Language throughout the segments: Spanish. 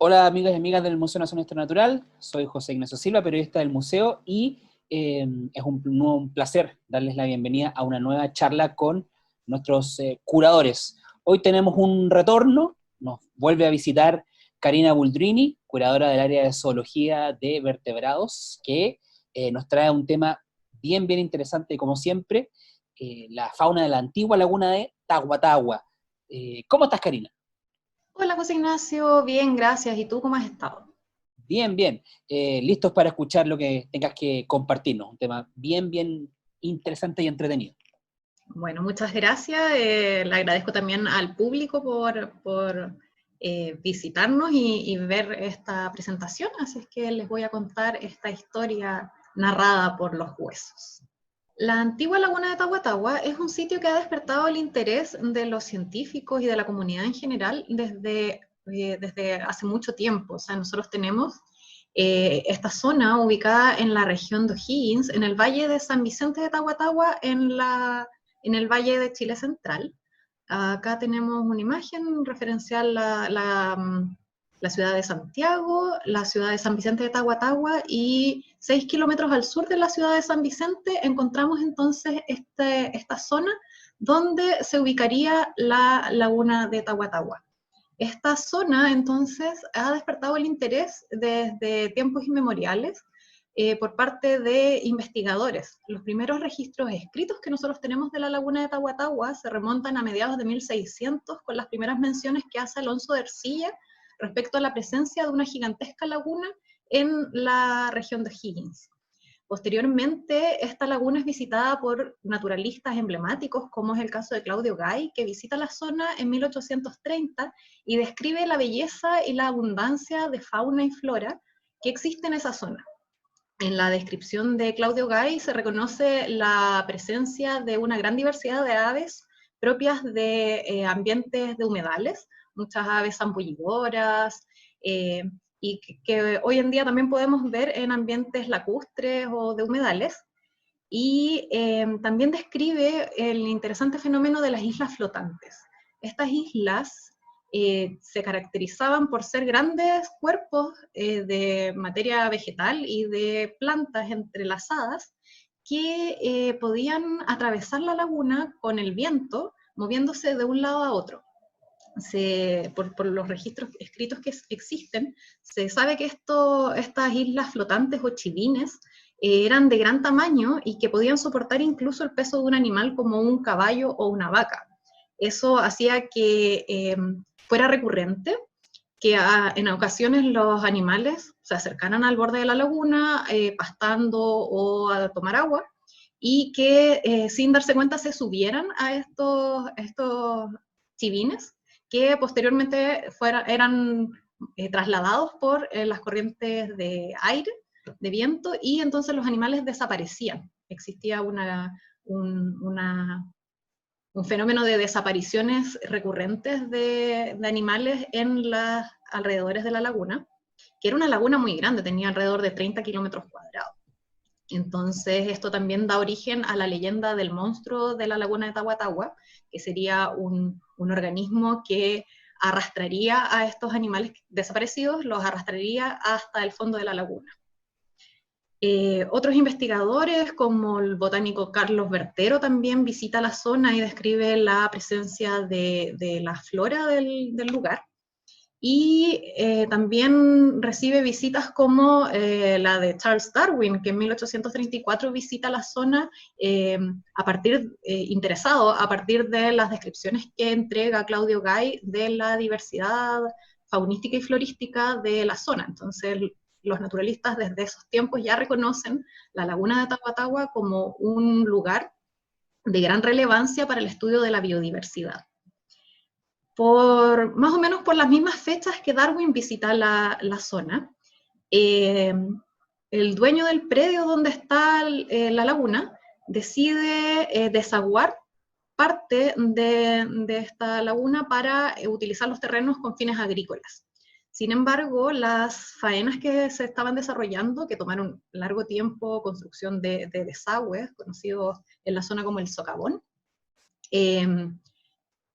Hola amigas y amigas del Museo Nacional Historia Natural, soy José Ignacio Silva, periodista del museo, y es un placer darles la bienvenida a una nueva charla con nuestros curadores. Hoy tenemos un retorno, nos vuelve a visitar Karina Buldrini, curadora del área de zoología de vertebrados, que nos trae un tema bien interesante, como siempre, la fauna de la antigua laguna de Tahuatahua. ¿Cómo estás, Karina? Hola José Ignacio, bien, gracias. ¿Y tú cómo has estado? Bien. Listos para escuchar lo que tengas que compartirnos. Un tema bien interesante y entretenido. Bueno, muchas gracias. Le agradezco también al público por visitarnos y ver esta presentación. Así es que les voy a contar esta historia narrada por los huesos. La antigua laguna de Tahuatahua es un sitio que ha despertado el interés de los científicos y de la comunidad en general desde hace mucho tiempo. O sea, nosotros tenemos esta zona ubicada en la región de O'Higgins, en el valle de San Vicente de Tahuatahua, en el valle de Chile Central. Acá tenemos una imagen referencial la ciudad de Santiago, la ciudad de San Vicente de Tahuatahua, y 6 kilómetros al sur de la ciudad de San Vicente encontramos entonces esta zona donde se ubicaría la laguna de Tahuatahua. Esta zona entonces ha despertado el interés desde tiempos inmemoriales por parte de investigadores. Los primeros registros escritos que nosotros tenemos de la laguna de Tahuatahua se remontan a mediados de 1600, con las primeras menciones que hace Alonso de Ercilla respecto a la presencia de una gigantesca laguna en la región de O'Higgins. Posteriormente, esta laguna es visitada por naturalistas emblemáticos, como es el caso de Claudio Gay, que visita la zona en 1830 y describe la belleza y la abundancia de fauna y flora que existe en esa zona. En la descripción de Claudio Gay se reconoce la presencia de una gran diversidad de aves propias de ambientes de humedales, muchas aves zambullidoras, y que hoy en día también podemos ver en ambientes lacustres o de humedales. Y también describe el interesante fenómeno de las islas flotantes. Estas islas se caracterizaban por ser grandes cuerpos de materia vegetal y de plantas entrelazadas que podían atravesar la laguna con el viento, moviéndose de un lado a otro. Por los registros escritos que existen, se sabe que estas islas flotantes o chivines eran de gran tamaño y que podían soportar incluso el peso de un animal como un caballo o una vaca. Eso hacía que fuera recurrente que en ocasiones los animales se acercaran al borde de la laguna pastando o a tomar agua, y que sin darse cuenta se subieran a estos chivines, que posteriormente eran trasladados por las corrientes de aire, de viento, y entonces los animales desaparecían. Existía un fenómeno de desapariciones recurrentes de animales en los alrededores de la laguna, que era una laguna muy grande, tenía alrededor de 30 kilómetros cuadrados. Entonces, esto también da origen a la leyenda del monstruo de la laguna de Tahuatahua, que sería un organismo que arrastraría a estos animales desaparecidos, los arrastraría hasta el fondo de la laguna. Otros investigadores, como el botánico Carlos Bertero, también visita la zona y describe la presencia de la flora del lugar. Y también recibe visitas como la de Charles Darwin, que en 1834 visita la zona interesado a partir de las descripciones que entrega Claudio Gay de la diversidad faunística y florística de la zona. Entonces, los naturalistas desde esos tiempos ya reconocen la laguna de Tahuatahua como un lugar de gran relevancia para el estudio de la biodiversidad. Más o menos por las mismas fechas que Darwin visita la zona, el dueño del predio donde está la laguna decide desaguar parte de esta laguna para utilizar los terrenos con fines agrícolas. Sin embargo, las faenas que se estaban desarrollando, que tomaron largo tiempo, construcción de desagües, conocidos en la zona como el socavón,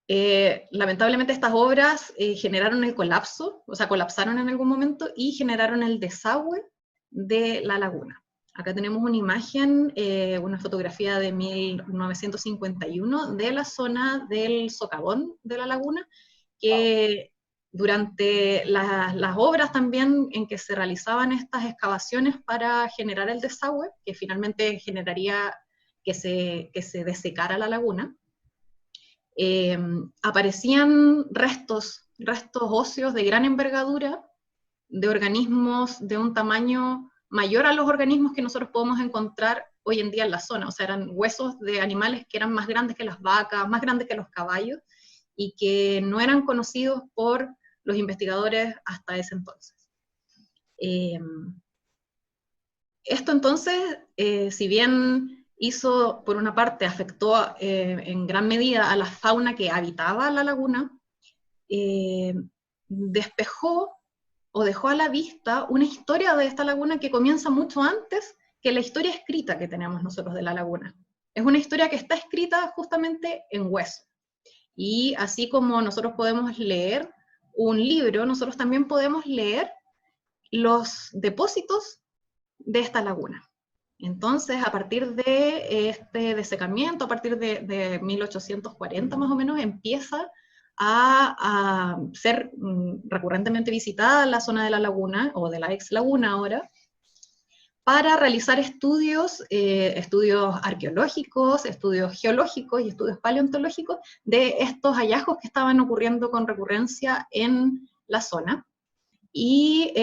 Lamentablemente estas obras generaron el colapso, o sea, colapsaron en algún momento y generaron el desagüe de la laguna. Acá tenemos una imagen, una fotografía de 1951 de la zona del socavón de la laguna, que durante las obras también en que se realizaban estas excavaciones para generar el desagüe, que finalmente generaría que se desecara la laguna, aparecían restos óseos de gran envergadura, de organismos de un tamaño mayor a los organismos que nosotros podemos encontrar hoy en día en la zona. O sea, eran huesos de animales que eran más grandes que las vacas, más grandes que los caballos, y que no eran conocidos por los investigadores hasta ese entonces. Esto entonces, si bien hizo, por una parte, afectó en gran medida a la fauna que habitaba la laguna, despejó o dejó a la vista una historia de esta laguna que comienza mucho antes que la historia escrita que tenemos nosotros de la laguna. Es una historia que está escrita justamente en hueso. Y así como nosotros podemos leer un libro, nosotros también podemos leer los depósitos de esta laguna. Entonces, a partir de este desecamiento, a partir de 1840 más o menos, empieza a ser recurrentemente visitada la zona de la laguna, o de la ex laguna ahora, para realizar estudios arqueológicos, estudios geológicos y estudios paleontológicos de estos hallazgos que estaban ocurriendo con recurrencia en la zona. Y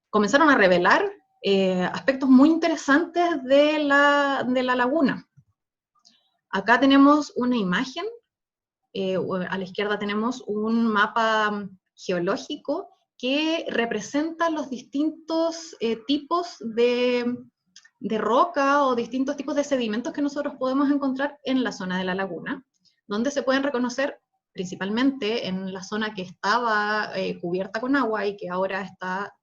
comenzaron a revelar aspectos muy interesantes de la laguna. Acá tenemos una imagen, a la izquierda tenemos un mapa geológico que representa los distintos tipos de roca o distintos tipos de sedimentos que nosotros podemos encontrar en la zona de la laguna, donde se pueden reconocer principalmente en la zona que estaba cubierta con agua y que ahora está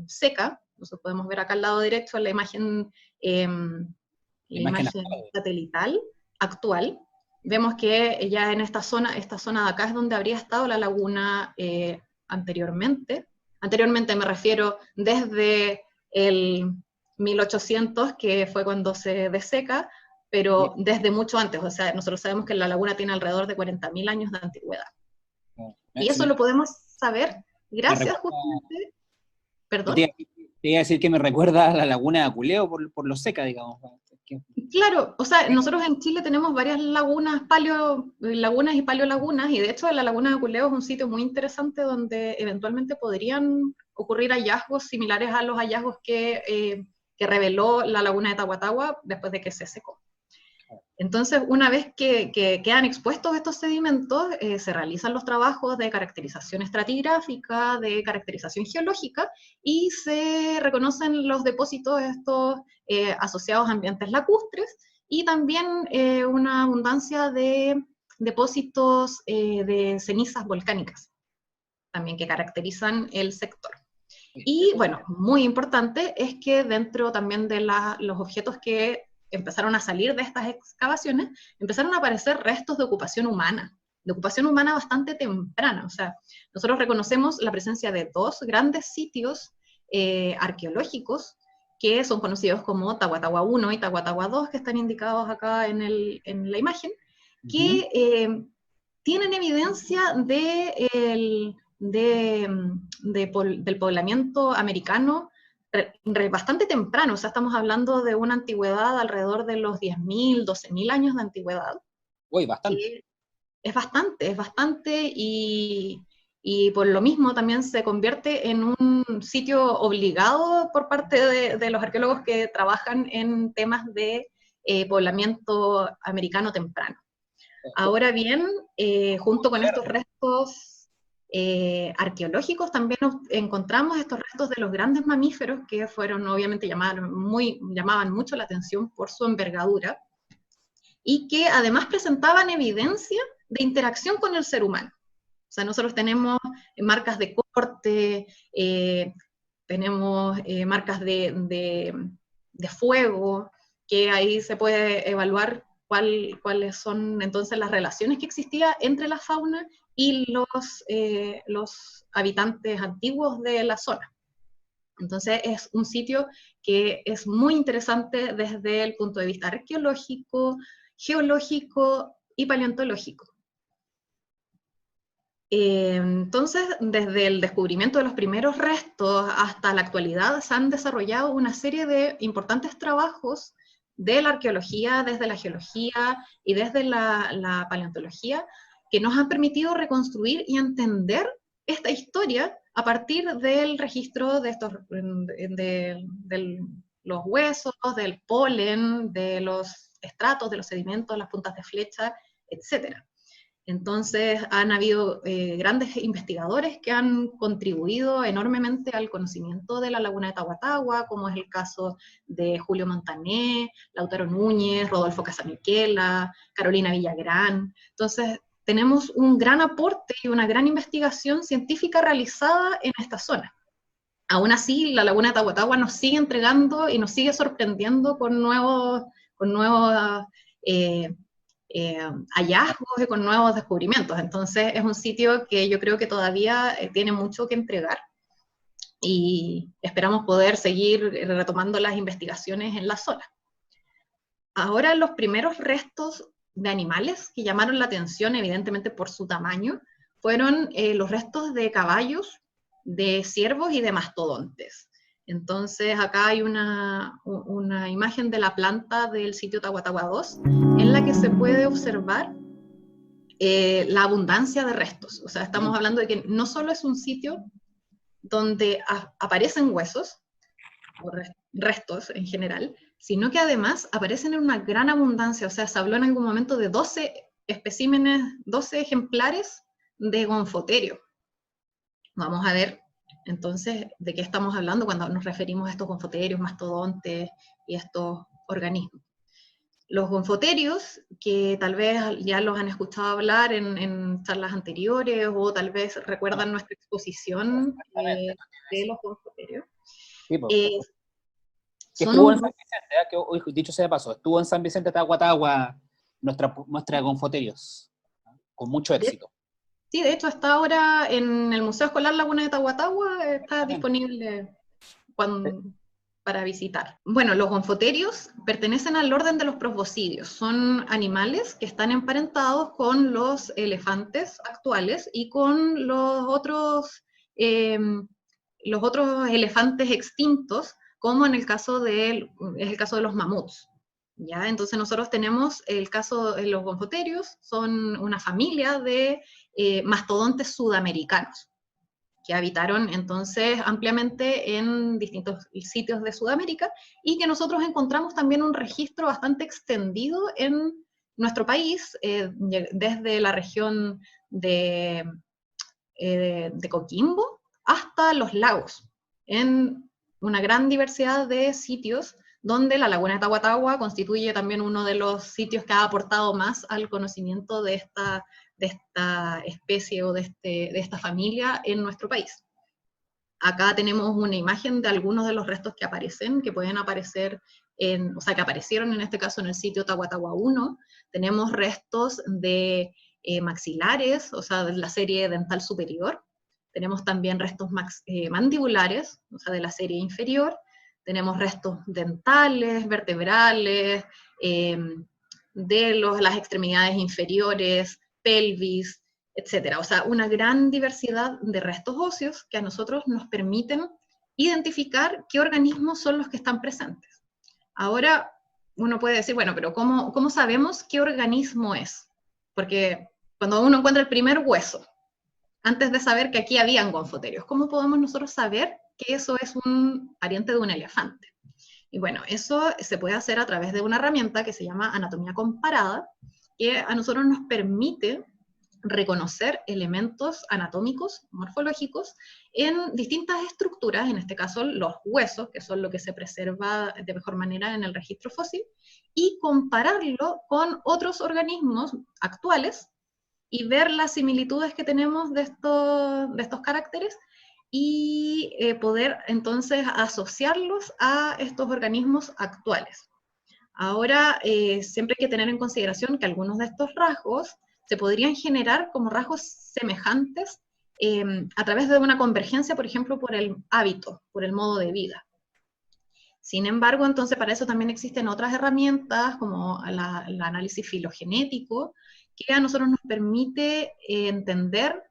seca. Nosotros podemos ver acá al lado derecho la imagen satelital actual. Vemos que ya en esta zona de acá es donde habría estado la laguna anteriormente. Anteriormente me refiero desde el 1800, que fue cuando se deseca, pero desde mucho antes. O sea, nosotros sabemos que la laguna tiene alrededor de 40.000 años de antigüedad. Y eso lo podemos saber gracias justamente... ¿Perdón? Te iba a decir que me recuerda a la laguna de Aculeo por lo seca, digamos. Claro, o sea, nosotros en Chile tenemos varias lagunas y paleolagunas, y de hecho la laguna de Aculeo es un sitio muy interesante donde eventualmente podrían ocurrir hallazgos similares a los hallazgos que reveló la laguna de Tahuatahua después de que se secó. Entonces, una vez que quedan expuestos estos sedimentos, se realizan los trabajos de caracterización estratigráfica, de caracterización geológica, y se reconocen los depósitos estos asociados a ambientes lacustres, y también una abundancia de depósitos de cenizas volcánicas, también que caracterizan el sector. Y bueno, muy importante es que dentro también de los objetos que empezaron a salir de estas excavaciones, empezaron a aparecer restos de ocupación humana bastante temprana. O sea, nosotros reconocemos la presencia de dos grandes sitios arqueológicos que son conocidos como Tahuatahua 1 y Tahuatahua 2, que están indicados acá en la imagen, que tienen evidencia del poblamiento americano bastante temprano. O sea, estamos hablando de una antigüedad alrededor de los 10.000, 12.000 años de antigüedad. Uy, bastante. Es bastante, y por lo mismo también se convierte en un sitio obligado por parte de los arqueólogos que trabajan en temas de poblamiento americano temprano. Ahora bien, junto con estos restos arqueológicos, también encontramos estos restos de los grandes mamíferos que fueron, obviamente, llamaban mucho la atención por su envergadura, y que además presentaban evidencia de interacción con el ser humano. O sea, nosotros tenemos marcas de corte, tenemos marcas de fuego, que ahí se puede evaluar cuáles son entonces las relaciones que existían entre la fauna y los habitantes antiguos de la zona. Entonces es un sitio que es muy interesante desde el punto de vista arqueológico, geológico y paleontológico. Entonces, desde el descubrimiento de los primeros restos hasta la actualidad, se han desarrollado una serie de importantes trabajos de la arqueología, desde la geología y desde la paleontología, que nos han permitido reconstruir y entender esta historia a partir del registro de los huesos, del polen, de los estratos, de los sedimentos, las puntas de flecha, etc. Entonces han habido grandes investigadores que han contribuido enormemente al conocimiento de la laguna de Tahuatahua, como es el caso de Julio Montané, Lautaro Núñez, Rodolfo Casamiquela, Carolina Villagrán. Entonces tenemos un gran aporte y una gran investigación científica realizada en esta zona. Aún así, la laguna de Tahuatahua nos sigue entregando y nos sigue sorprendiendo con nuevos hallazgos y con nuevos descubrimientos. Entonces es un sitio que yo creo que todavía tiene mucho que entregar y esperamos poder seguir retomando las investigaciones en la zona. Ahora los primeros restos de animales que llamaron la atención, evidentemente por su tamaño, fueron los restos de caballos, de ciervos y de mastodontes. Entonces acá hay una imagen de la planta del sitio Tahuatahua 2, en la que se puede observar la abundancia de restos. O sea, estamos hablando de que no solo es un sitio donde aparecen huesos, o restos en general, sino que además aparecen en una gran abundancia. O sea, se habló en algún momento de 12 especímenes, 12 ejemplares de gonfoterio. Vamos a ver entonces de qué estamos hablando cuando nos referimos a estos gonfoterios, mastodontes y estos organismos. Los gonfoterios, que tal vez ya los han escuchado hablar en charlas anteriores, o tal vez recuerdan nuestra exposición de los gonfoterios. Sí, que estuvo en San Vicente, que hoy, dicho sea de paso, estuvo en San Vicente Tahuatahua, nuestra Gonfoterios, con mucho éxito. Sí, de hecho está ahora en el Museo Escolar Laguna de Tahuatahua, está disponible para visitar. Bueno, los gonfoterios pertenecen al orden de los proboscideos, son animales que están emparentados con los elefantes actuales y con los otros elefantes extintos, como en el caso es el caso de los mamuts. ¿Ya? Entonces nosotros tenemos el caso de los gonfoterios, son una familia de mastodontes sudamericanos, que habitaron entonces ampliamente en distintos sitios de Sudamérica, y que nosotros encontramos también un registro bastante extendido en nuestro país, desde la región de Coquimbo hasta los lagos, en una gran diversidad de sitios, donde la laguna de Tahuatahua constituye también uno de los sitios que ha aportado más al conocimiento de esta especie o de esta familia en nuestro país. Acá tenemos una imagen de algunos de los restos que aparecen, que pueden aparecer, que aparecieron en este caso en el sitio Tahuatahua 1. Tenemos restos de maxilares, o sea, de la serie dental superior. Tenemos también restos mandibulares, o sea, de la serie inferior. Tenemos restos dentales, vertebrales, de las extremidades inferiores, pelvis, etcétera. O sea, una gran diversidad de restos óseos que a nosotros nos permiten identificar qué organismos son los que están presentes. Ahora, uno puede decir, bueno, pero ¿cómo sabemos qué organismo es? Porque cuando uno encuentra el primer hueso, antes de saber que aquí habían gonfoterios, ¿cómo podemos nosotros saber que eso es un pariente de un elefante? Y bueno, eso se puede hacer a través de una herramienta que se llama anatomía comparada, que a nosotros nos permite reconocer elementos anatómicos, morfológicos, en distintas estructuras, en este caso los huesos, que son lo que se preserva de mejor manera en el registro fósil, y compararlo con otros organismos actuales y ver las similitudes que tenemos de estos caracteres, y poder entonces asociarlos a estos organismos actuales. Ahora, siempre hay que tener en consideración que algunos de estos rasgos se podrían generar como rasgos semejantes a través de una convergencia, por ejemplo, por el hábito, por el modo de vida. Sin embargo, entonces para eso también existen otras herramientas como el análisis filogenético, que a nosotros nos permite entender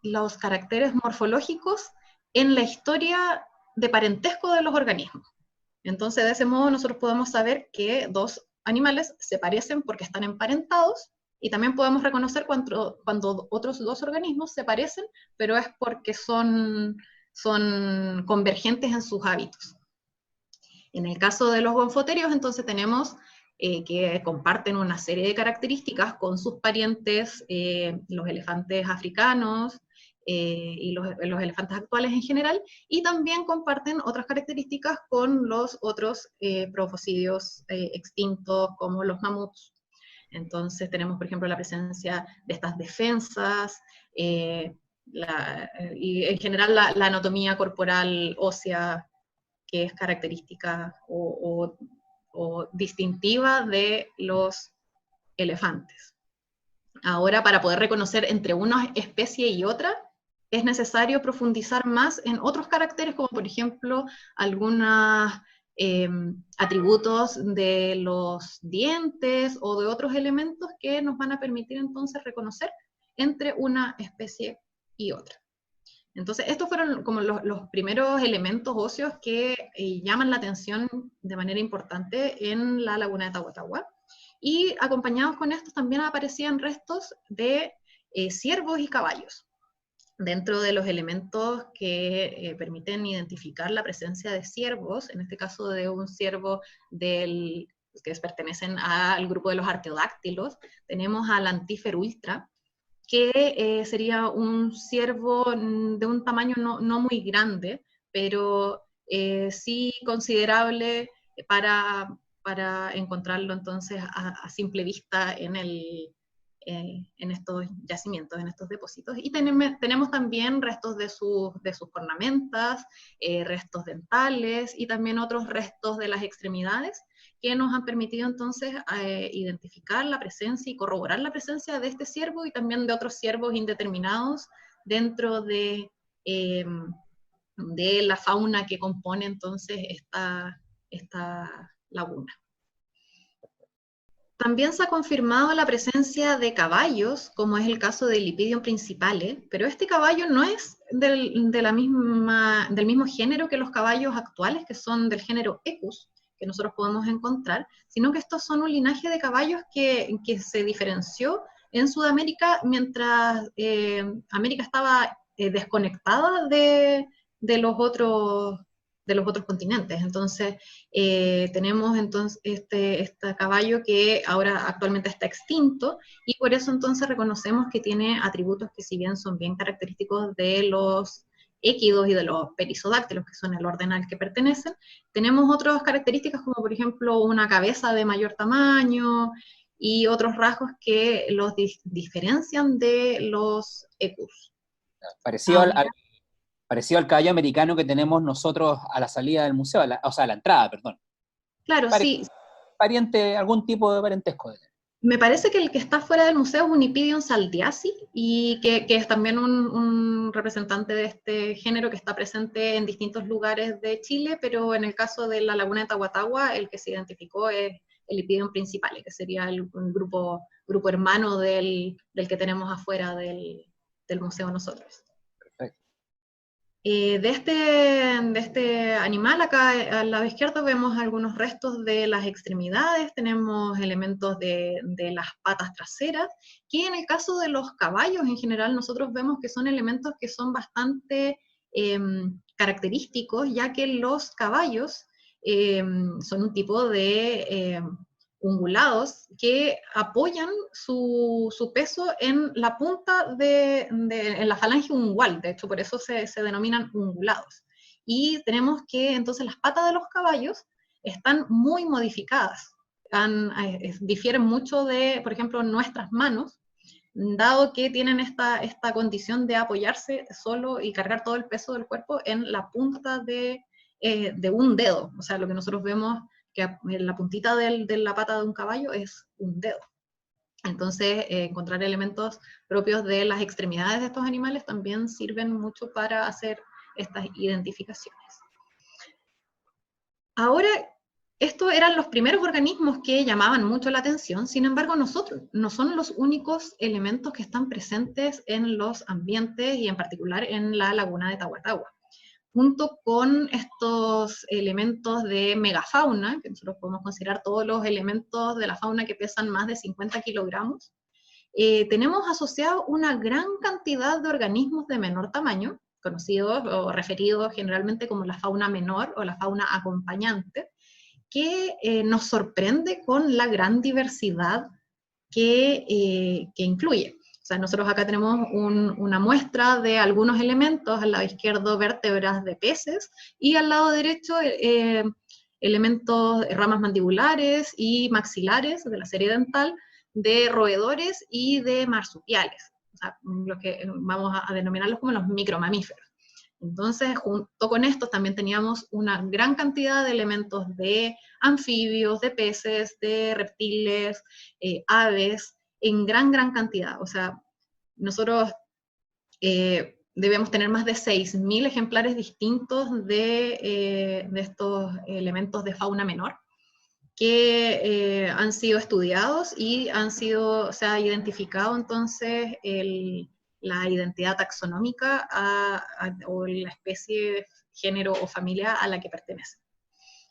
los caracteres morfológicos en la historia de parentesco de los organismos. Entonces, de ese modo nosotros podemos saber que dos animales se parecen porque están emparentados, y también podemos reconocer cuando otros dos organismos se parecen, pero es porque son convergentes en sus hábitos. En el caso de los gonfoterios, entonces tenemos que comparten una serie de características con sus parientes, los elefantes africanos y los elefantes actuales en general, y también comparten otras características con los otros proboscideos extintos, como los mamuts. Entonces tenemos, por ejemplo, la presencia de estas defensas, y en general la anatomía corporal ósea, que es característica o distintiva de los elefantes. Ahora, para poder reconocer entre una especie y otra, es necesario profundizar más en otros caracteres, como por ejemplo algunos atributos de los dientes o de otros elementos que nos van a permitir entonces reconocer entre una especie y otra. Entonces, estos fueron como los primeros elementos óseos que llaman la atención de manera importante en la laguna de Tahuatahua. Y acompañados con estos también aparecían restos de ciervos y caballos. Dentro de los elementos que permiten identificar la presencia de ciervos, en este caso de un ciervo que pertenecen al grupo de los arteodáctilos, tenemos al Antifer ultra, que sería un ciervo de un tamaño no muy grande, pero sí considerable para encontrarlo entonces a simple vista en estos yacimientos, en estos depósitos. Y tenemos también restos de sus cornamentas, restos dentales y también otros restos de las extremidades, que nos han permitido entonces identificar la presencia y corroborar la presencia de este ciervo y también de otros ciervos indeterminados dentro de la fauna que compone entonces esta laguna. También se ha confirmado la presencia de caballos, como es el caso del Lipidium principale, pero este caballo no es del mismo género que los caballos actuales, que son del género Equus, que nosotros podemos encontrar, sino que estos son un linaje de caballos que se diferenció en Sudamérica mientras América estaba desconectada de los otros continentes. Entonces, tenemos entonces este caballo que ahora actualmente está extinto, y por eso entonces reconocemos que tiene atributos que, si bien son bien característicos de los équidos y de los perisodáctilos, que son el orden al que pertenecen, tenemos otras características como por ejemplo una cabeza de mayor tamaño y otros rasgos que los diferencian de los ecus. Parecido al caballo americano que tenemos nosotros a la salida del museo, o sea, a la entrada, perdón. Claro, sí. Pariente, algún tipo de parentesco. Me parece que el que está fuera del museo es un Unipidium saldiasi, y que es también un representante de este género que está presente en distintos lugares de Chile, pero en el caso de la laguna de Tahuatahua, el que se identificó es el Lipidium principale, que sería el grupo hermano del que tenemos afuera del museo nosotros. De este animal, acá al lado izquierdo vemos algunos restos de las extremidades, tenemos elementos de las patas traseras, que en el caso de los caballos en general nosotros vemos que son elementos que son bastante característicos, ya que los caballos son un tipo de ungulados que apoyan su peso en la punta en la falange ungual, de hecho por eso se denominan ungulados. Y tenemos que entonces las patas de los caballos están muy modificadas, difieren mucho de, por ejemplo, nuestras manos, dado que tienen esta condición de apoyarse solo y cargar todo el peso del cuerpo en la punta de un dedo, o sea, lo que nosotros vemos que en la puntita de la pata de un caballo es un dedo. Entonces, encontrar elementos propios de las extremidades de estos animales también sirven mucho para hacer estas identificaciones. Ahora, estos eran los primeros organismos que llamaban mucho la atención, sin embargo, nosotros no son los únicos elementos que están presentes en los ambientes y en particular en la laguna de Tahuatahua. Junto con estos elementos de megafauna, que nosotros podemos considerar todos los elementos de la fauna que pesan más de 50 kilogramos, tenemos asociado una gran cantidad de organismos de menor tamaño, conocidos o referidos generalmente como la fauna menor o la fauna acompañante, que nos sorprende con la gran diversidad que incluye. O sea, nosotros acá tenemos una muestra de algunos elementos, al lado izquierdo vértebras de peces, y al lado derecho elementos, ramas mandibulares y maxilares de la serie dental, de roedores y de marsupiales, o sea, lo que vamos a denominarlos como los micromamíferos. Entonces, junto con estos también teníamos una gran cantidad de elementos de anfibios, de peces, de reptiles, aves, en gran cantidad. O sea, nosotros debemos tener más de 6.000 ejemplares distintos de estos elementos de fauna menor que han sido estudiados y se ha identificado entonces la identidad taxonómica o la especie, género o familia a la que pertenece.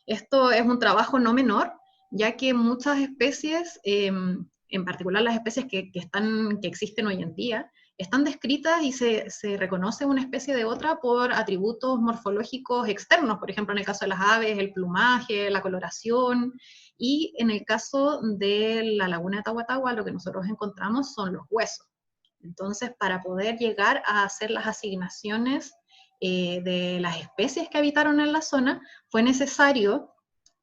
Esto es un trabajo no menor, ya que muchas especies, en particular las especies que existen hoy en día, están descritas y se reconoce una especie de otra por atributos morfológicos externos, por ejemplo, en el caso de las aves, el plumaje, la coloración, y en el caso de la laguna de Tahuatahua, lo que nosotros encontramos son los huesos. Entonces, para poder llegar a hacer las asignaciones de las especies que habitaron en la zona, fue necesario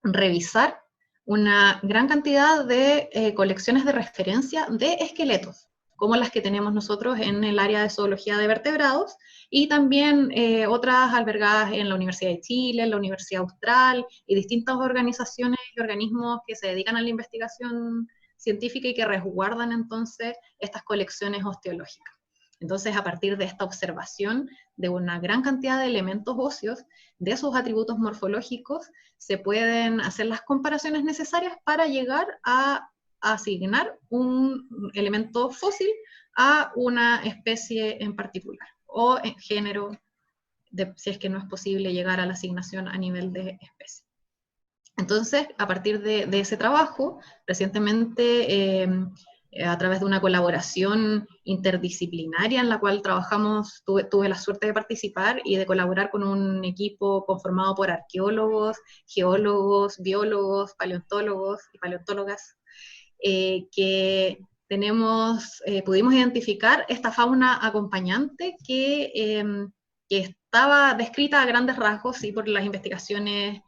revisar una gran cantidad de colecciones de referencia de esqueletos, como las que tenemos nosotros en el área de zoología de vertebrados, y también otras albergadas en la Universidad de Chile, en la Universidad Austral, y distintas organizaciones y organismos que se dedican a la investigación científica y que resguardan entonces estas colecciones osteológicas. Entonces, a partir de esta observación de una gran cantidad de elementos óseos, de sus atributos morfológicos, se pueden hacer las comparaciones necesarias para llegar a asignar un elemento fósil a una especie en particular, o en género, si es que no es posible llegar a la asignación a nivel de especie. Entonces, a partir de ese trabajo, recientemente, a través de una colaboración interdisciplinaria en la cual trabajamos, tuve la suerte de participar y de colaborar con un equipo conformado por arqueólogos, geólogos, biólogos, paleontólogos y paleontólogas, que pudimos identificar esta fauna acompañante que estaba descrita a grandes rasgos, sí, por las investigaciones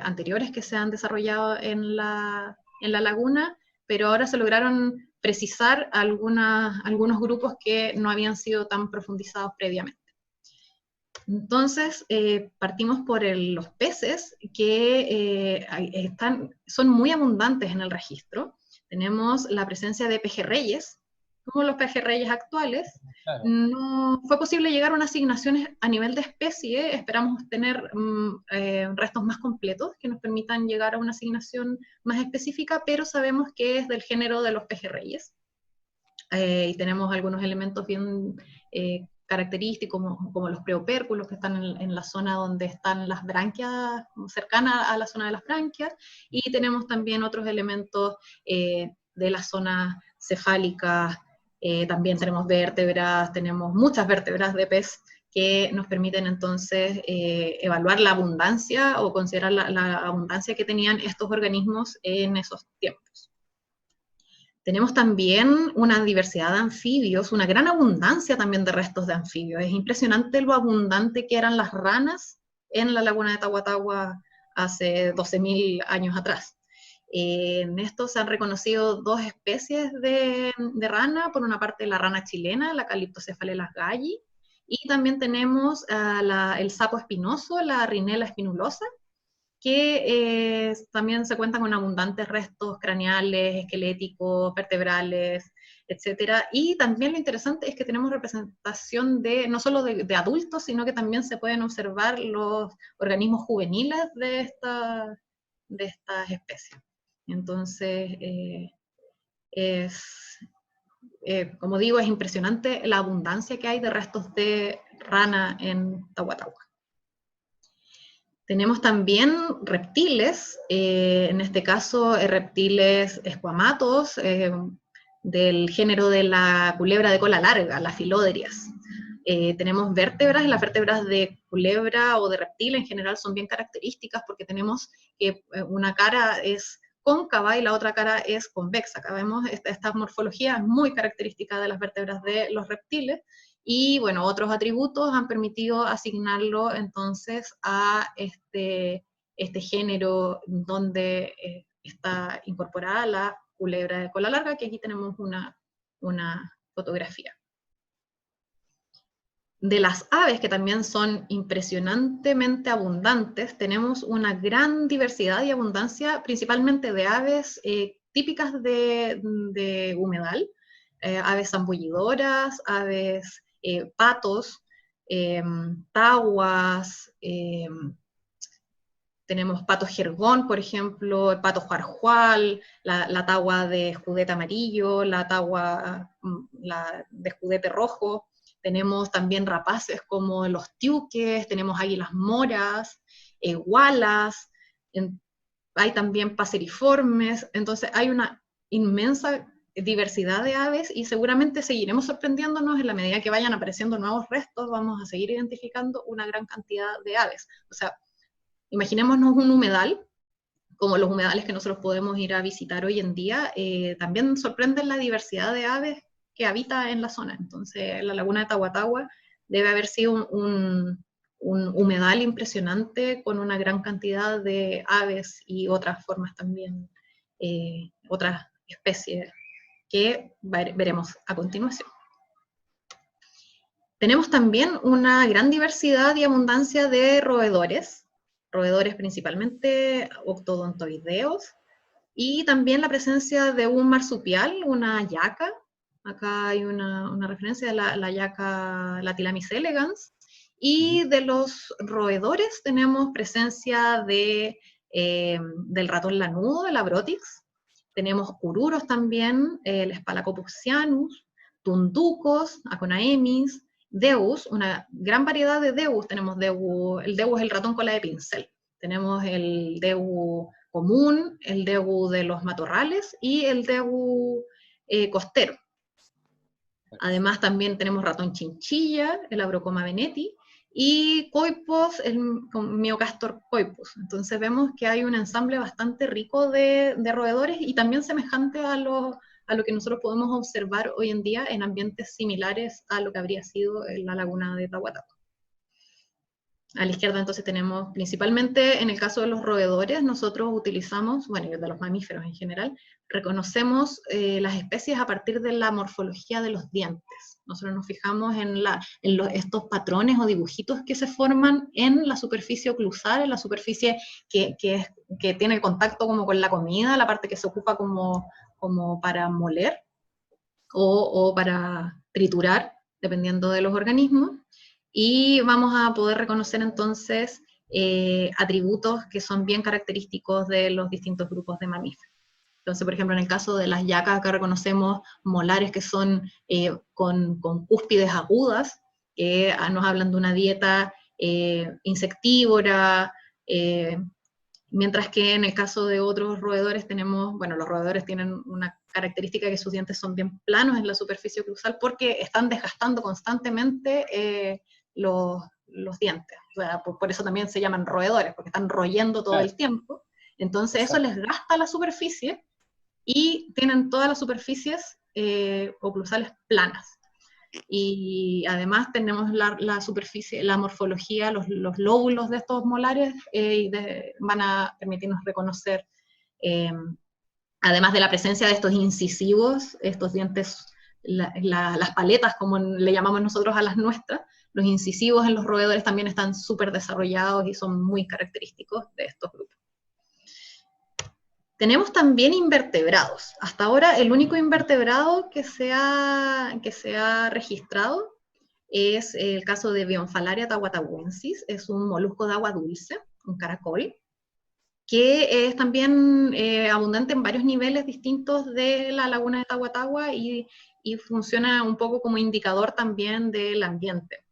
anteriores que se han desarrollado en la laguna, pero ahora se lograron precisar algunos grupos que no habían sido tan profundizados previamente. Entonces, partimos por los peces, que son muy abundantes en el registro. Tenemos la presencia de pejerreyes, como los pejerreyes actuales. Claro. No fue posible llegar a una asignación a nivel de especie, esperamos tener restos más completos que nos permitan llegar a una asignación más específica, pero sabemos que es del género de los pejerreyes. Y tenemos algunos elementos bien característicos, como los preopérculos, que están en la zona donde están las branquias, cercana a la zona de las branquias, y tenemos también otros elementos de la zona cefálica. También tenemos vértebras, tenemos muchas vértebras de pez que nos permiten entonces evaluar la abundancia o considerar la abundancia que tenían estos organismos en esos tiempos. Tenemos también una diversidad de anfibios, una gran abundancia también de restos de anfibios. Es impresionante lo abundante que eran las ranas en la laguna de Tahuatahua hace 12.000 años atrás. En esto se han reconocido dos especies de rana, por una parte la rana chilena, la Calyptocephalelas galli, y también tenemos el sapo espinoso, la Rhinella spinulosa, que también se cuentan con abundantes restos craneales, esqueléticos, vertebrales, etcétera. Y también lo interesante es que tenemos representación no solo de adultos, sino que también se pueden observar los organismos juveniles de estas especies. Entonces, como digo, es impresionante la abundancia que hay de restos de rana en Tahuatahua. Tenemos también reptiles, en este caso reptiles esquamatos, del género de la culebra de cola larga, las filodrias. Tenemos vértebras, las vértebras de culebra o de reptil en general son bien características porque tenemos que una cara es cóncava y la otra cara es convexa. Acá vemos esta morfología muy característica de las vértebras de los reptiles, y bueno, otros atributos han permitido asignarlo entonces a este género donde está incorporada la culebra de cola larga, que aquí tenemos una fotografía. De las aves, que también son impresionantemente abundantes, tenemos una gran diversidad y abundancia, principalmente de aves típicas de humedal, aves zambullidoras, aves patos, tahuas, tenemos pato jergón, por ejemplo, el pato juarjual, la tahua de judete amarillo, la tahua de judete rojo. Tenemos también rapaces como los tiuques, tenemos águilas moras, gualas, hay también paseriformes. Entonces hay una inmensa diversidad de aves y seguramente seguiremos sorprendiéndonos en la medida que vayan apareciendo nuevos restos, vamos a seguir identificando una gran cantidad de aves. O sea, imaginémonos un humedal, como los humedales que nosotros podemos ir a visitar hoy en día, también sorprenden la diversidad de aves que habita en la zona. Entonces, la laguna de Tahuatahua debe haber sido un humedal impresionante con una gran cantidad de aves y otras formas también, otras especies que veremos a continuación. Tenemos también una gran diversidad y abundancia de roedores principalmente octodontoideos, y también la presencia de un marsupial, una yaca. Acá hay una referencia de la yaca Latilamis elegans. Y de los roedores tenemos presencia del ratón lanudo, el Abrotix. Tenemos cururos también, el Spalacopuxianus, tunducos, Aconaemis, Deus, una gran variedad de Deus. Tenemos el Deus es el ratón cola de pincel. Tenemos el Deus común, el Deus de los matorrales y el Deus costero. Además también tenemos ratón chinchilla, el Abrocoma veneti, y coipos, el Myocastor coipus. Entonces vemos que hay un ensamble bastante rico de roedores y también semejante a lo que nosotros podemos observar hoy en día en ambientes similares a lo que habría sido la laguna de Tahuatahua. A la izquierda entonces tenemos, principalmente en el caso de los roedores, nosotros utilizamos, bueno, y de los mamíferos en general, reconocemos las especies a partir de la morfología de los dientes. Nosotros nos fijamos en estos patrones o dibujitos que se forman en la superficie oclusal, en la superficie que tiene el contacto como con la comida, la parte que se ocupa como para moler o para triturar, dependiendo de los organismos. Y vamos a poder reconocer entonces atributos que son bien característicos de los distintos grupos de mamíferos. Entonces, por ejemplo, en el caso de las yacas, acá reconocemos molares que son con cúspides agudas, que nos hablan de una dieta insectívora, mientras que en el caso de otros roedores tenemos, bueno, los roedores tienen una característica que sus dientes son bien planos en la superficie oclusal porque están desgastando constantemente los dientes. O sea, por eso también se llaman roedores, porque están royendo todo el tiempo. Entonces eso les gasta la superficie y tienen todas las superficies oclusales planas. Y además tenemos la superficie, la morfología, los lóbulos de estos molares van a permitirnos reconocer, además de la presencia de estos incisivos, estos dientes, las paletas, como le llamamos nosotros a las nuestras, Los incisivos en los roedores también están súper desarrollados y son muy característicos de estos grupos. Tenemos también invertebrados. Hasta ahora el único invertebrado que se ha registrado es el caso de Bionfalaria tahuatahuensis, es un molusco de agua dulce, un caracol, que es también abundante en varios niveles distintos de la laguna de Tahuatahua y funciona un poco como indicador también del ambiente.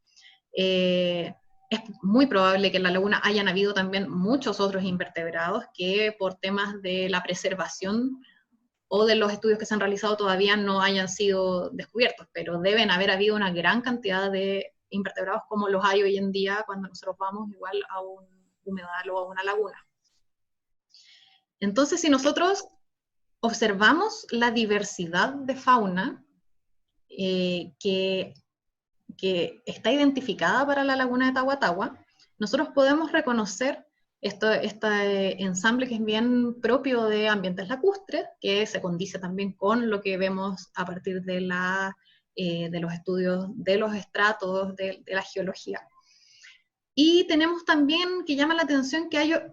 Es muy probable que en la laguna hayan habido también muchos otros invertebrados que por temas de la preservación o de los estudios que se han realizado todavía no hayan sido descubiertos, pero deben haber habido una gran cantidad de invertebrados como los hay hoy en día cuando nosotros vamos igual a un humedal o a una laguna. Entonces, si nosotros observamos la diversidad de fauna que está identificada para la laguna de Tahuatahua, nosotros podemos reconocer este ensamble que es bien propio de ambientes lacustres, que se condice también con lo que vemos a partir de los estudios de los estratos, de la geología. Y tenemos también que llama la atención que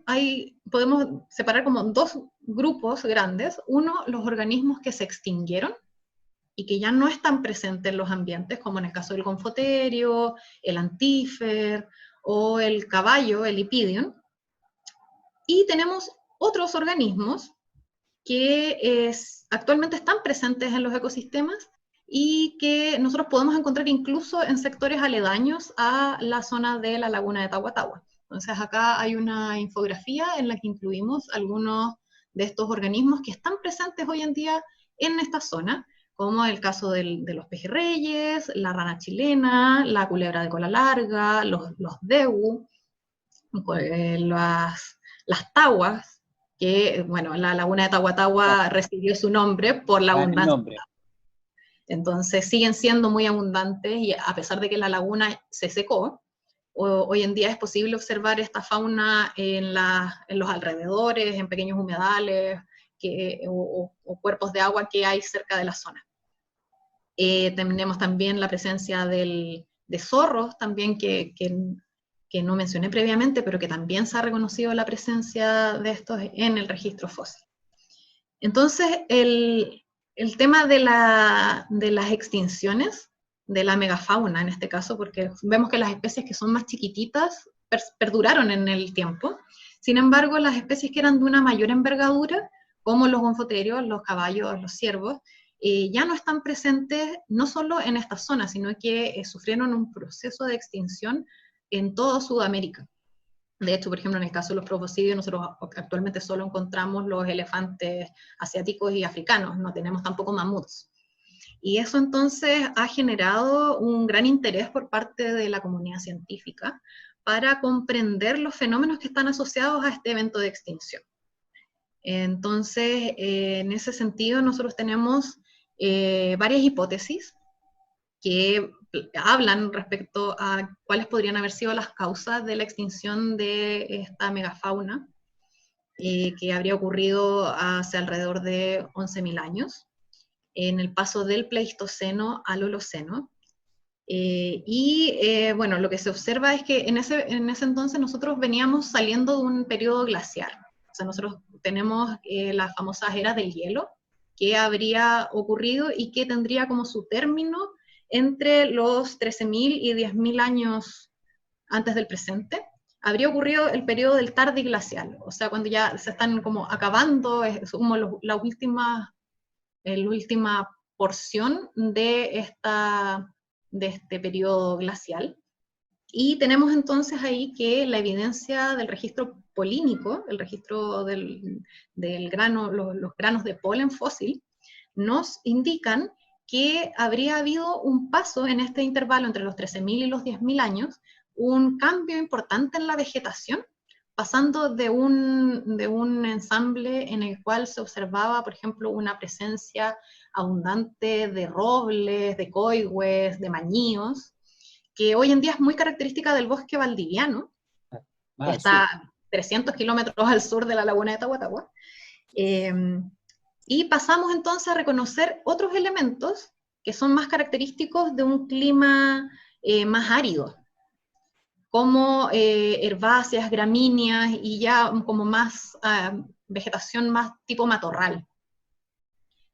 podemos separar como dos grupos grandes. Uno, los organismos que se extinguieron y que ya no están presentes en los ambientes, como en el caso del gonfoterio, el antífer o el caballo, el Ipidion. Y tenemos otros organismos que actualmente están presentes en los ecosistemas y que nosotros podemos encontrar incluso en sectores aledaños a la zona de la laguna de Tahuatahua. Entonces acá hay una infografía en la que incluimos algunos de estos organismos que están presentes hoy en día en esta zona, como el caso de los pejerreyes, la rana chilena, la culebra de cola larga, los dewu, las tahuas, que, bueno, la laguna de Tahuatahua recibió su nombre por la abundancia. Entonces siguen siendo muy abundantes y a pesar de que la laguna se secó, hoy en día es posible observar esta fauna en los alrededores, en pequeños humedales o cuerpos de agua que hay cerca de la zona. Tenemos también la presencia de zorros, también que no mencioné previamente, pero que también se ha reconocido la presencia de estos en el registro fósil. Entonces, el tema de las extinciones, de la megafauna en este caso, porque vemos que las especies que son más chiquititas perduraron en el tiempo. Sin embargo, las especies que eran de una mayor envergadura, como los gonfoterios, los caballos, los ciervos, ya no están presentes no solo en esta zona, sino que sufrieron un proceso de extinción en toda Sudamérica. De hecho, por ejemplo, en el caso de los proboscidios, nosotros actualmente solo encontramos los elefantes asiáticos y africanos, no tenemos tampoco mamuts. Y eso entonces ha generado un gran interés por parte de la comunidad científica para comprender los fenómenos que están asociados a este evento de extinción. Entonces, en ese sentido, nosotros tenemos varias hipótesis que hablan respecto a cuáles podrían haber sido las causas de la extinción de esta megafauna, que habría ocurrido hace alrededor de 11.000 años, en el paso del Pleistoceno al Holoceno. Bueno, lo que se observa es que en ese entonces nosotros veníamos saliendo de un periodo glaciar. O sea, nosotros tenemos las famosas eras del hielo, que habría ocurrido y que tendría como su término entre los 13.000 y 10.000 años antes del presente. Habría ocurrido el periodo del tardiglacial, o sea, cuando ya se están como acabando, es como la última porción de este periodo glacial. Y tenemos entonces ahí que la evidencia del registro polínico, el registro del grano, los granos de polen fósil, nos indican que habría habido un paso en este intervalo entre los 13.000 y los 10.000 años, un cambio importante en la vegetación, pasando de un ensamble en el cual se observaba, por ejemplo, una presencia abundante de robles, de coigües, de mañíos, que hoy en día es muy característica del bosque valdiviano, que está 300 kilómetros al sur de la laguna de Tahuatahua, y pasamos entonces a reconocer otros elementos que son más característicos de un clima más árido. como herbáceas, gramíneas y ya como más vegetación más tipo matorral.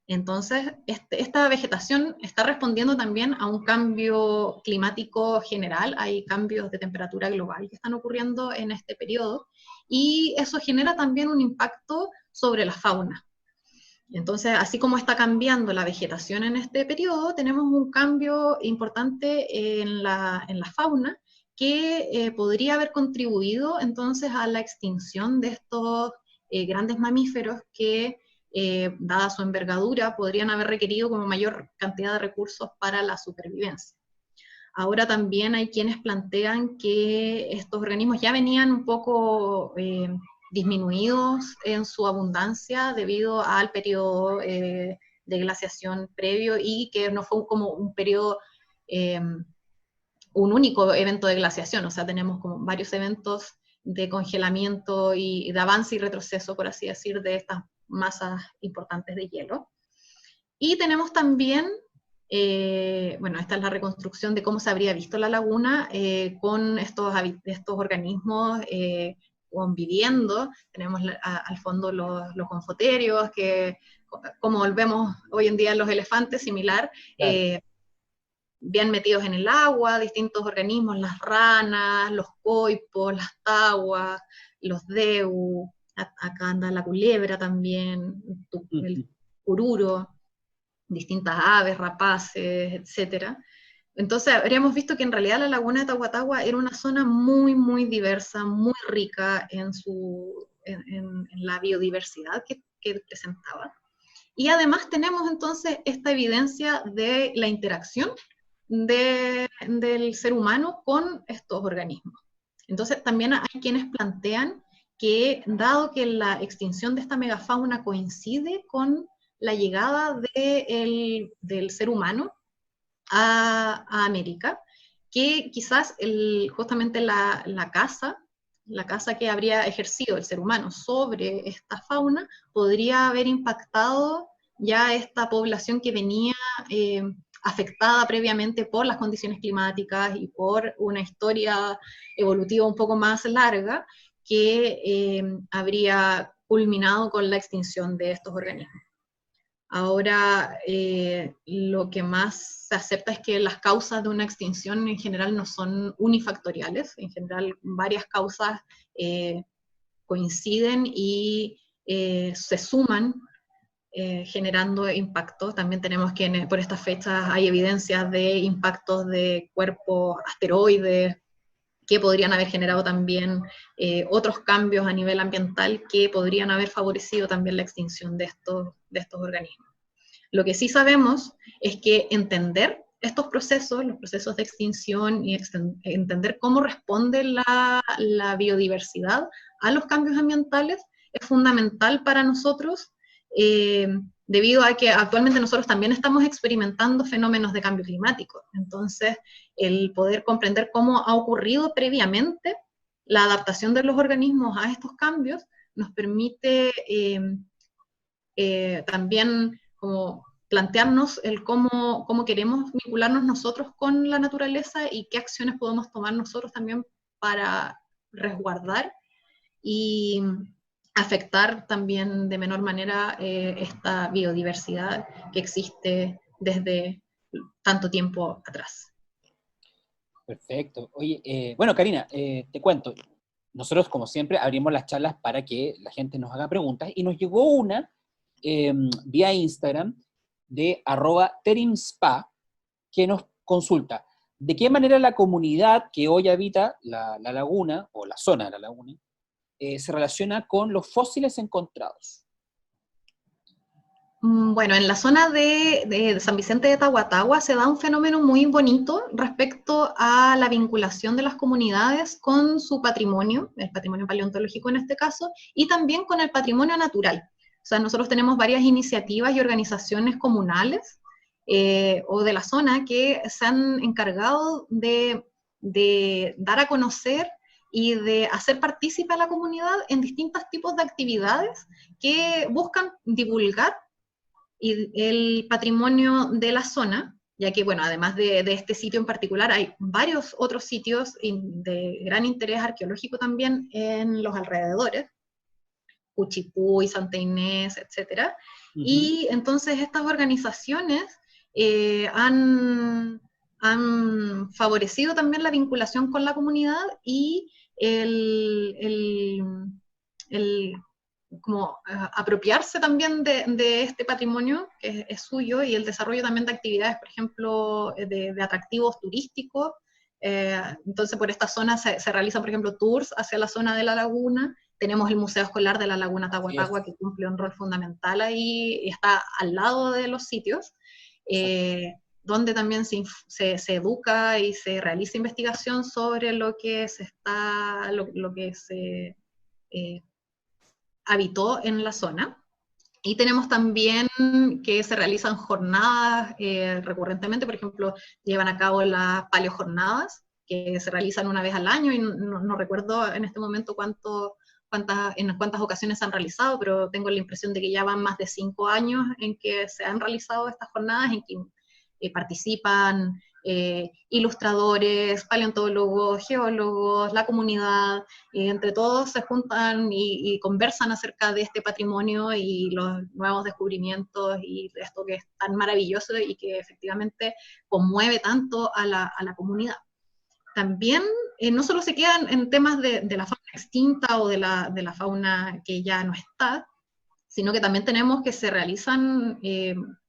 Entonces, esta vegetación está respondiendo también a un cambio climático general, hay cambios de temperatura global que están ocurriendo en este periodo, y eso genera también un impacto sobre la fauna. Entonces, así como está cambiando la vegetación en este periodo, tenemos un cambio importante en la fauna que podría haber contribuido entonces a la extinción de estos grandes mamíferos que, dada su envergadura, podrían haber requerido como mayor cantidad de recursos para la supervivencia. Ahora también hay quienes plantean que estos organismos ya venían un poco disminuidos en su abundancia debido al periodo de glaciación previo y que no fue como un periodo, un único evento de glaciación, o sea, tenemos como varios eventos de congelamiento y de avance y retroceso, por así decir, de estas masas importantes de hielo. Y tenemos también, bueno, esta es la reconstrucción de cómo se habría visto la laguna con estos organismos conviviendo. Tenemos al fondo los confoterios, que como volvemos hoy en día en los elefantes, similar, Claro. bien metidos en el agua, distintos organismos, las ranas, los coipos, las taguas, los deu, acá anda la culebra también, el cururo, distintas aves, rapaces, etc. Entonces habríamos visto que en realidad la laguna de Tahuatahua era una zona muy, muy diversa, muy rica en la biodiversidad que presentaba. Y además tenemos entonces esta evidencia de la interacción del ser humano con estos organismos. Entonces también hay quienes plantean que dado que la extinción de esta megafauna coincide con la llegada del ser humano a América, que quizás justamente la caza que habría ejercido el ser humano sobre esta fauna podría haber impactado ya esta población que venía afectada previamente por las condiciones climáticas y por una historia evolutiva un poco más larga que habría culminado con la extinción de estos organismos. Ahora, lo que más se acepta es que las causas de una extinción en general no son unifactoriales, en general varias causas coinciden y se suman generando impactos. También tenemos que por estas fechas hay evidencias de impactos de cuerpos asteroides que podrían haber generado también otros cambios a nivel ambiental que podrían haber favorecido también la extinción de estos organismos. Lo que sí sabemos es que entender estos procesos, los procesos de extinción y entender cómo responde la biodiversidad a los cambios ambientales es fundamental para nosotros, debido a que actualmente nosotros también estamos experimentando fenómenos de cambio climático. Entonces, el poder comprender cómo ha ocurrido previamente la adaptación de los organismos a estos cambios nos permite también como plantearnos el cómo queremos vincularnos nosotros con la naturaleza y qué acciones podemos tomar nosotros también para resguardar y afectar también de menor manera esta biodiversidad que existe desde tanto tiempo atrás. Perfecto. Oye, bueno, Karina, te cuento. Nosotros, como siempre, abrimos las charlas para que la gente nos haga preguntas y nos llegó una vía Instagram de @terimspa que nos consulta de qué manera la comunidad que hoy habita la laguna o la zona de la laguna se relaciona con los fósiles encontrados. Bueno, en la zona de San Vicente de Tahuatahua se da un fenómeno muy bonito respecto a la vinculación de las comunidades con su patrimonio, el patrimonio paleontológico en este caso, y también con el patrimonio natural. O sea, nosotros tenemos varias iniciativas y organizaciones comunales o de la zona que se han encargado de dar a conocer y de hacer partícipe a la comunidad en distintos tipos de actividades que buscan divulgar y el patrimonio de la zona, ya que, bueno, además de este sitio en particular, hay varios otros sitios de gran interés arqueológico también en los alrededores, Cuchipú y Santa Inés, etcétera. Y entonces estas organizaciones han favorecido también la vinculación con la comunidad y el como apropiarse también de este patrimonio que es suyo, y el desarrollo también de actividades, por ejemplo, de atractivos turísticos. Entonces por esta zona se realizan, por ejemplo, tours hacia la zona de la laguna. Tenemos el Museo Escolar de la Laguna Tahuatahua, que cumple un rol fundamental ahí, y está al lado de los sitios, donde también se educa y se realiza investigación sobre lo que se habitó en la zona. Y tenemos también que se realizan jornadas recurrentemente, por ejemplo, llevan a cabo las paleojornadas, que se realizan una vez al año, y no recuerdo en este momento en cuántas ocasiones se han realizado, pero tengo la impresión de que ya van más de 5 años en que se han realizado estas jornadas, en que participan ilustradores, paleontólogos, geólogos, la comunidad, y entre todos se juntan y conversan acerca de este patrimonio y los nuevos descubrimientos y de esto que es tan maravilloso y que efectivamente conmueve tanto a la comunidad. También no solo se quedan en temas de la fauna extinta o de la fauna que ya no está, sino que también tenemos que se realizan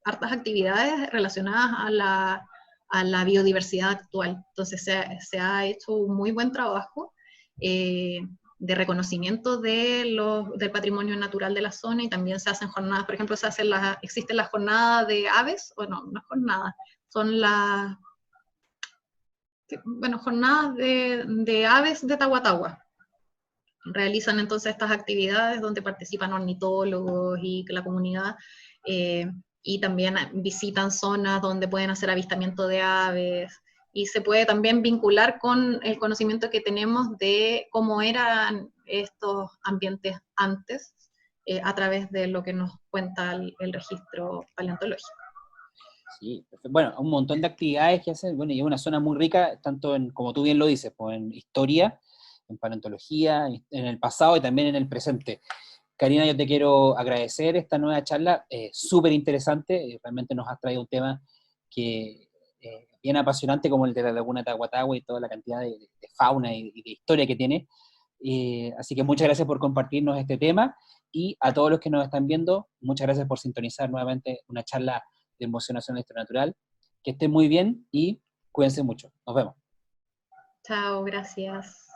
hartas actividades relacionadas a la biodiversidad actual. Entonces se ha hecho un muy buen trabajo de reconocimiento del patrimonio natural de la zona, y también se hacen jornadas, por ejemplo, existen las jornadas de aves, bueno, no jornadas, son jornadas de aves de Tahuatahua. Realizan entonces estas actividades donde participan ornitólogos y la comunidad, y también visitan zonas donde pueden hacer avistamiento de aves, y se puede también vincular con el conocimiento que tenemos de cómo eran estos ambientes antes, a través de lo que nos cuenta el registro paleontológico. Sí, bueno, un montón de actividades que hacen, bueno, y es una zona muy rica, tanto en, como tú bien lo dices, pues en historia, en paleontología, en el pasado y también en el presente. Karina, yo te quiero agradecer esta nueva charla, súper interesante, realmente nos has traído un tema que bien apasionante como el de la Laguna Tahuatahua y toda la cantidad de fauna y de historia que tiene. Así que muchas gracias por compartirnos este tema, y a todos los que nos están viendo, muchas gracias por sintonizar nuevamente una charla de Museo Nacional de Historia Natural. Que estén muy bien y cuídense mucho. Nos vemos. Chao, gracias.